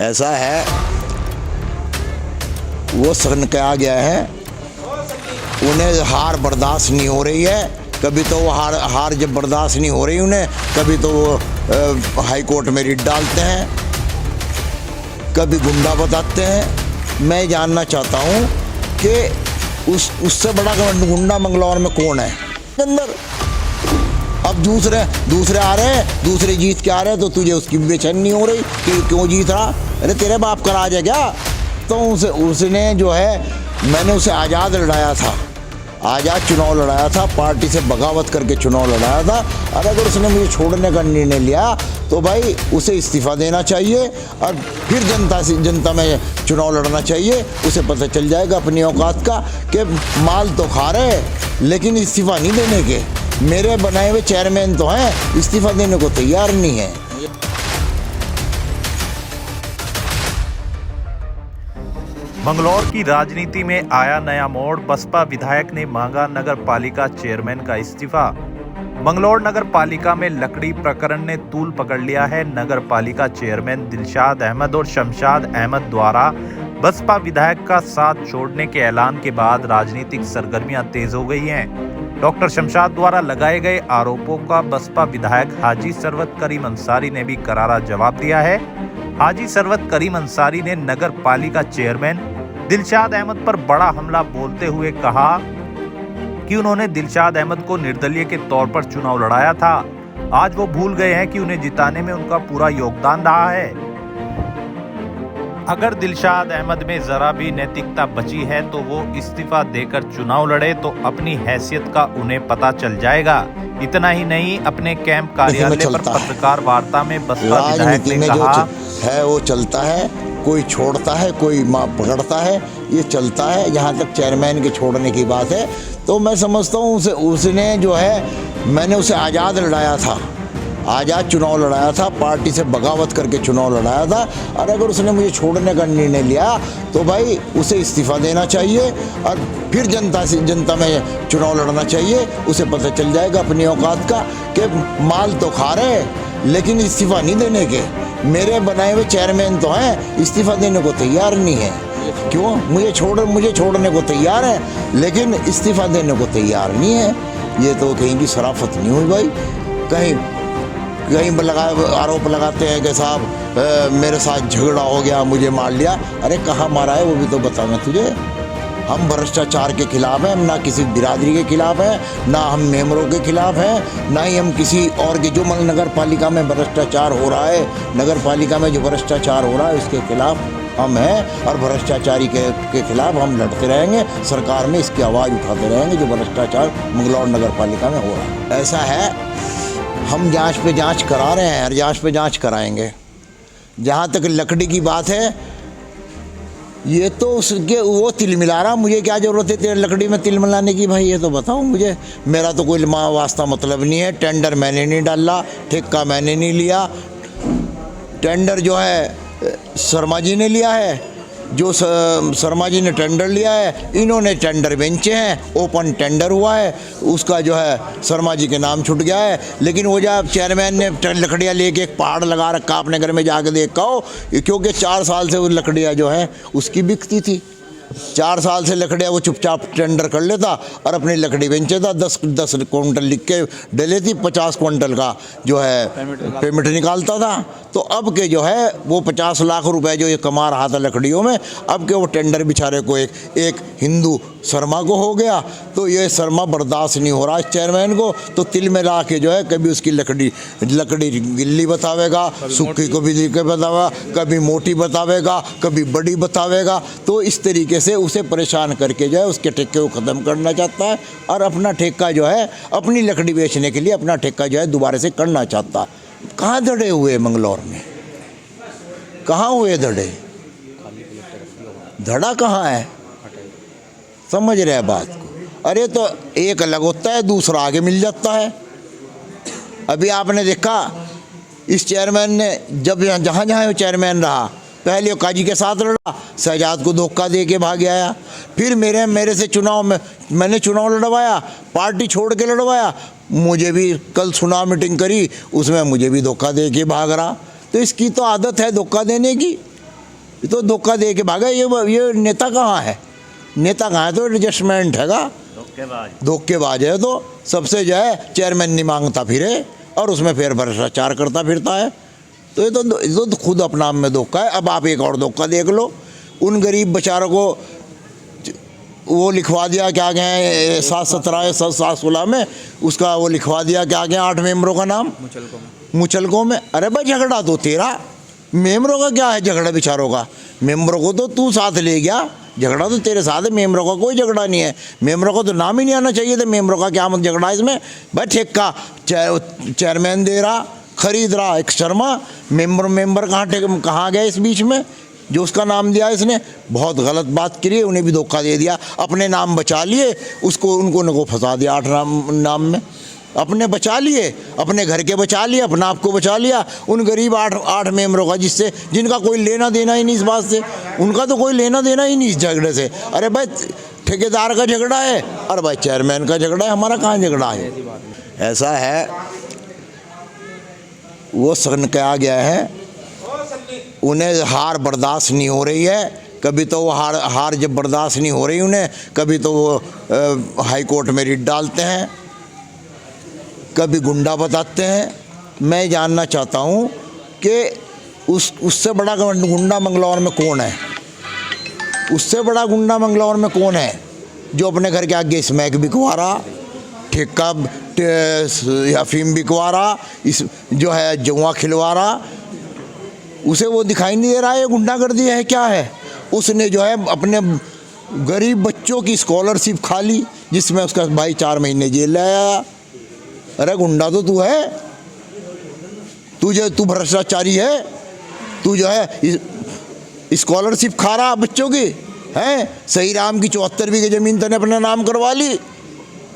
ऐसा है, वो सन के आ गया है, उन्हें हार बर्दाश्त नहीं हो रही है। कभी तो वो हार जब बर्दाश्त नहीं हो रही उन्हें, कभी तो वो हाई कोर्ट में रिट डालते हैं, कभी गुंडा बताते हैं। मैं जानना चाहता हूँ कि उससे बड़ा गुंडा मंगलौर में कौन है अंदर। अब दूसरे आ रहे हैं, दूसरे जीत के आ रहे हैं, तो तुझे उसकी बेचैनी नहीं हो रही कि क्यों जीत रहा? अरे तेरे बाप का राज है क्या? तो उसने जो है, मैंने उसे आज़ाद लड़ाया था, आज़ाद चुनाव लड़ाया था, पार्टी से बगावत करके चुनाव लड़ाया था। और अगर उसने मुझे छोड़ने का निर्णय लिया तो भाई उसे इस्तीफ़ा देना चाहिए और फिर जनता में चुनाव लड़ना चाहिए। उसे पता चल जाएगा अपनी औकात का कि माल तो खा रहे लेकिन इस्तीफ़ा नहीं देने के। मेरे बनाए हुए चेयरमैन तो हैं, इस्तीफ़ा देने को तैयार नहीं है। मंगलौर की राजनीति में आया नया मोड़। बसपा विधायक ने मांगा नगर पालिका चेयरमैन का इस्तीफा। मंगलौर नगर पालिका में लकड़ी प्रकरण ने तूल पकड़ लिया है। नगर पालिका चेयरमैन दिलशाद अहमद और शमशाद अहमद द्वारा बसपा विधायक का साथ छोड़ने के ऐलान के बाद राजनीतिक सरगर्मियां तेज हो गई हैं। डॉक्टर शमशाद द्वारा लगाए गए आरोपों का बसपा विधायक हाजी सरवत करीम अंसारी ने भी करारा जवाब दिया है। हाजी सरवत करीम अंसारी ने नगर पालिका चेयरमैन दिलशाद अहमद पर बड़ा हमला बोलते हुए कहा कि उन्होंने दिलशाद अहमद को निर्दलीय के तौर पर चुनाव लड़ाया था। आज वो भूल गए हैं कि उन्हें जिताने में उनका पूरा योगदान रहा है। अगर दिलशाद अहमद में जरा भी नैतिकता बची है तो वो इस्तीफा देकर चुनाव लड़े तो अपनी हैसियत का उन्हें पता चल जाएगा। इतना ही नहीं, अपने कैंप कार्यालय पर पत्रकार वार्ता में बसपा विधायक ने कहा है वो चलता है, कोई छोड़ता है, कोई पकड़ता है, ये चलता है। जहाँ तक चेयरमैन के छोड़ने की बात है तो मैं समझता हूँ उसने जो है, मैंने उसे आज़ाद लड़ाया था, आज़ाद चुनाव लड़ाया था, पार्टी से बगावत करके चुनाव लड़ाया था। और अगर उसने मुझे छोड़ने का निर्णय लिया तो भाई उसे इस्तीफ़ा देना चाहिए और फिर जनता में चुनाव लड़ना चाहिए। उसे पता चल जाएगा अपनी औकात का कि माल तो खा रहे लेकिन इस्तीफ़ा नहीं देने के। मेरे बनाए हुए चेयरमैन तो हैं, इस्तीफ़ा देने को तैयार नहीं है। क्यों? मुझे छोड़ने को तैयार है लेकिन इस्तीफ़ा देने को तैयार नहीं है। ये तो कहीं की शराफत नहीं हुई भाई। कहीं आरोप लगाते हैं कि साहब मेरे साथ झगड़ा हो गया, मुझे मार लिया। अरे कहाँ मारा है वो भी तो बताना तुझे। हम भ्रष्टाचार के खिलाफ हैं, ना किसी बिरादरी के खिलाफ हैं, ना हम मेंबरों के खिलाफ हैं, ना ही हम किसी और के। जो नगर पालिका में भ्रष्टाचार हो रहा है, नगर पालिका में जो भ्रष्टाचार हो रहा है उसके खिलाफ हम हैं और भ्रष्टाचारी के खिलाफ हम लड़ते रहेंगे। सरकार में इसकी आवाज़ उठाते रहेंगे जो भ्रष्टाचार मंगलौर नगर पालिका में हो रहा है। ऐसा है, हम जांच पे जांच करा रहे हैं और जांच पे जांच कराएंगे। जहाँ तक लकड़ी की बात है, ये तो उसके वो तिल मिला रहा, मुझे क्या ज़रूरत है तेरे लकड़ी में तिल मिलाने की भाई? ये तो बताओ मुझे। मेरा तो कोई वास्ता मतलब नहीं है। टेंडर मैंने नहीं डाला, ठेका मैंने नहीं लिया। टेंडर जो है शर्मा जी ने लिया है, जो शर्मा जी ने टेंडर लिया है, इन्होंने टेंडर बेंचे हैं, ओपन टेंडर हुआ है, उसका जो है शर्मा जी के नाम छूट गया है। लेकिन वो जब चेयरमैन ने लकड़ियाँ लेके एक पहाड़ लगा रखा अपने घर में जाके देखा हो, क्योंकि 4 साल से वो लकड़ियाँ जो है उसकी बिकती थी। 4 साल से लकड़ियाँ वो चुपचाप टेंडर कर लेता और अपनी लकड़ी बेंचे था। 10 क्विंटल लिख के डले थी, 50 क्विंटल का जो है पेमेंट निकालता था। तो अब के जो है वो 50 लाख रुपए जो ये कमा रहा था लकड़ियों में, अब के वो टेंडर बेचारे को एक हिंदू शर्मा को हो गया। तो ये शर्मा बर्दाश्त नहीं हो रहा इस चेयरमैन को। तो तिल में ला के जो है कभी उसकी लकड़ी गिल्ली बतावेगा, सूखी को भी लिख के बतावेगा, कभी मोटी बतावेगा, कभी बड़ी बतावेगा। तो इस तरीके से उसे परेशान करके जो है उसके ठेके को ख़त्म करना चाहता है और अपना ठेका जो है अपनी लकड़ी बेचने के लिए अपना ठेका जो है दोबारा से करना चाहता है। कहाँ धड़े हुए मंगलौर में? कहाँ हुए धड़े? धड़ा कहाँ है? समझ रहे बात को? अरे तो एक अलग होता है, दूसरा आगे मिल जाता है। अभी आपने देखा इस चेयरमैन ने जब जहाँ वो चेयरमैन रहा, पहले काजी के साथ लड़ा, शहजाद को धोखा दे के भाग आया। फिर मेरे से मैंने चुनाव लड़वाया, पार्टी छोड़ के लड़वाया। मुझे भी कल सुना मीटिंग करी, उसमें मुझे भी धोखा दे के भाग रहा। तो इसकी तो आदत है धोखा देने की। ये तो धोखा दे के भागा। ये नेता कहाँ है? नेता कहाँ है? तो एडजस्टमेंट हैगा, धोखेबाज है। तो सबसे जो है चेयरमैन नहीं मांगता फिरे और उसमें फिर भ्रष्टाचार करता फिरता है। तो ये तो खुद अपना आप में धोखा है। अब आप एक और धोखा देख लो, उन गरीब बेचारों को वो लिखवा दिया क्या गए 7/17 में, उसका वो लिखवा दिया क्या गया 8 मेंबरों का नाम मुचलकों में। अरे भाई झगड़ा तो तेरा, मेंबरों का क्या है झगड़ा बेचारों का? मेंबरों को तो तू साथ ले गया, झगड़ा तो तेरे साथ है, मेंबरों का कोई झगड़ा नहीं है। मेंबरों का तो नाम ही नहीं आना चाहिए था। मेंबरों का क्या मत झगड़ा इसमें? भाई ठेका चेयरमैन दे रहा, खरीद रहा एक शर्मा, मेंबर कहाँ गए इस बीच में? जो उसका नाम दिया इसने बहुत गलत बात करी, उन्हें भी धोखा दे दिया। अपने नाम बचा लिए, उनको फंसा दिया 8 नाम में। अपने बचा लिए, अपने घर के बचा लिए, अपना आपको बचा लिया। उन गरीब 8 मेंबरों का जिनका कोई लेना देना ही नहीं इस बात से, उनका तो कोई लेना देना ही नहीं इस झगड़े से। अरे भाई ठेकेदार का झगड़ा है और भाई चेयरमैन का झगड़ा है, हमारा कहाँ झगड़ा है? ऐसा है, वो सनकाया गया है, उन्हें हार बर्दाश्त नहीं हो रही है। कभी तो वो हार जब बर्दाश्त नहीं हो रही उन्हें, कभी तो वो हाई कोर्ट में रिट डालते हैं, कभी गुंडा बताते हैं। मैं जानना चाहता हूँ कि उससे बड़ा गुंडा मंगलौर में कौन है? उससे बड़ा गुंडा मंगलौर में कौन है जो अपने घर के आगे स्मैक बिकवा रहा, ठेका अफीम बिकवा रहा, इस जो है जुआ खिलवा रहा? उसे वो दिखाई नहीं दे रहा है गुंडागर्दी है क्या है? उसने जो है अपने गरीब बच्चों की स्कॉलरशिप खा ली, जिसमें उसका भाई 4 महीने जेल ले आया। अरे गुंडा तो तू है, तू भ्रष्टाचारी है, तू जो है स्कॉलरशिप खा रहा बच्चों की है। सही राम की 74 बीघे ज़मीन तने अपने नाम करवा ली।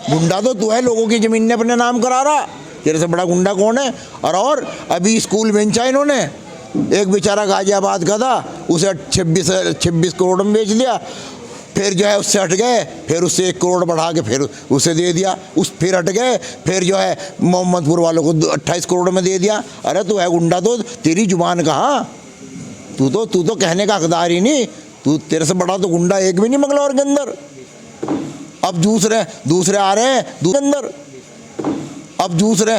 गुंडा तो तू है, लोगों की ज़मीन ने अपने नाम करा रहा। तेरे से बड़ा गुंडा कौन है? और अभी स्कूल बेंचा इन्होंने, एक बेचारा गाजियाबाद का था, उसे 26 करोड़ में बेच दिया। फिर जो है उससे हट गए, फिर उससे 1 करोड़ बढ़ा के फिर उसे दे दिया। फिर हट गए, फिर जो है मोहम्मदपुर वालों को 28 करोड़ में दे दिया। अरे तू है गुंडा तो तेरी जुबान कहाँ? तू तो कहने का हकदार ही नहीं। तेरे से बड़ा तो गुंडा एक भी नहीं मंगलौर के अंदर। अब दूसरे आ रहे हैं अंदर, अब दूसरे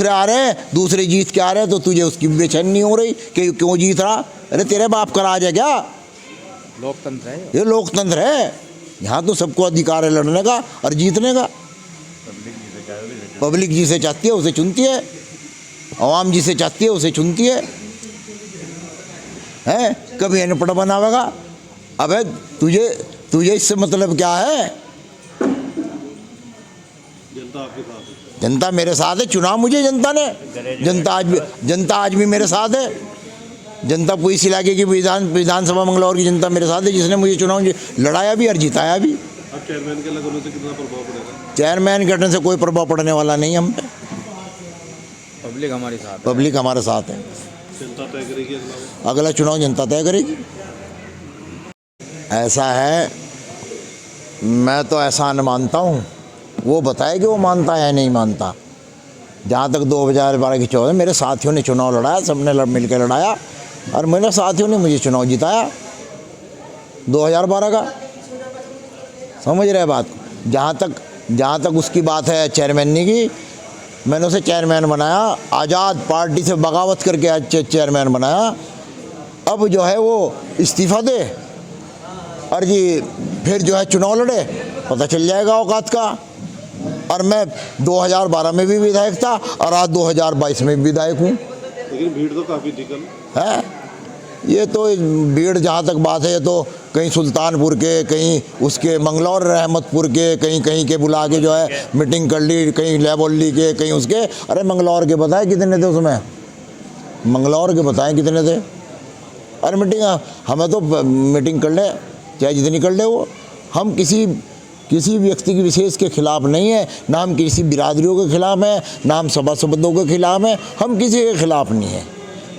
आ रहे हैं, दूसरे जीत के आ रहे हैं, तो तुझे उसकी बेचैनी नहीं हो रही कि क्यों जीत रहा? अरे तेरे बाप का राज है क्या? लोकतंत्र है ये लोकतंत्र है। यहाँ तो सबको अधिकार है लड़ने का और जीतने का। पब्लिक जिसे चाहती है उसे चुनती है, आवाम जिसे चाहती है उसे चुनती है। कभी अनपढ़ बनावेगा? अबे तुझे इससे मतलब क्या है? जनता मेरे साथ है, चुना मुझे जनता ने। जनता आज भी मेरे साथ है। जनता पूरी इस इलाके की विधानसभा मंगलौर की जनता मेरे साथ है, जिसने मुझे चुना, मुझे लड़ाया भी और जिताया भी। अब चेयरमैन के लगने से कितना प्रभाव पड़ेगा? चेयरमैन के हटने से कोई प्रभाव पड़ने वाला नहीं हम पे। पब्लिक हमारे साथ है। पब्लिक हमारे साथ है। जनता तय करेगी अगला चुनाव जनता तय करेगी। ऐसा है, मैं तो ऐसा न मानता हूँ, वो बताए कि वो मानता है या नहीं मानता। जहाँ तक 2012 की चुनाव मेरे साथियों ने चुनाव लड़ाया, सबने मिल के लड़ाया और मेरे साथियों ने मुझे चुनाव जिताया 2012 का। समझ रहे बात? जहाँ तक उसकी बात है चेयरमैन की, मैंने उसे चेयरमैन बनाया, आज़ाद पार्टी से बगावत करके आज चेयरमैन बनाया। अब जो है वो इस्तीफ़ा दे और जी फिर जो है चुनाव लड़े, पता चल जाएगा औकात का। और मैं 2012 में भी विधायक था और आज 2022 में भी विधायक हूँ। लेकिन भीड़ तो काफ़ी निकल है। ये तो भीड़ जहाँ तक बात है, ये तो कहीं सुल्तानपुर के, कहीं उसके मंगलौर रहमतपुर के, कहीं के बुला के जो है मीटिंग कर ली, कहीं लेबोली के, कहीं उसके। अरे मंगलौर के बताए कितने थे उसमें? मंगलौर के बताएं कितने थे? अरे मीटिंग हमें तो मीटिंग कर ले, चाहे जितनी कर ले वो। हम किसी व्यक्ति की विशेष के खिलाफ नहीं है, ना हम किसी बिरादरियों के खिलाफ हैं, ना हम सभासदों के खिलाफ हैं, हम किसी के खिलाफ नहीं है।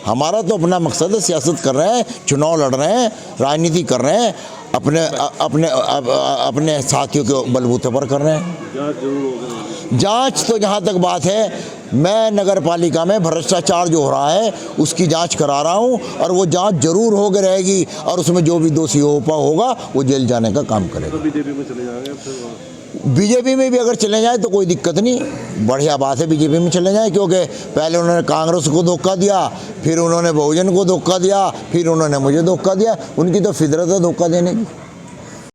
हमारा तो अपना मकसद है, सियासत कर रहे हैं, चुनाव लड़ रहे हैं, राजनीति कर रहे हैं, अपने साथियों के बलबूते पर कर रहे हैं। जरूर होगा। जांच तो जहाँ तक बात है, मैं नगर पालिका में भ्रष्टाचार जो हो रहा है उसकी जांच करा रहा हूँ, और वो जांच जरूर होगी रहेगी, और उसमें जो भी दोषी होगा वो जेल जाने का काम करेगा। तो बीजेपी में चले जाएंगे फिर? बीजेपी में भी अगर चले जाए तो कोई दिक्कत नहीं, बढ़िया बात है बीजेपी में चले जाए, क्योंकि पहले उन्होंने कांग्रेस को धोखा दिया, फिर उन्होंने बहुजन को धोखा दिया, फिर उन्होंने मुझे धोखा दिया। उनकी तो फितरत है धोखा देने की।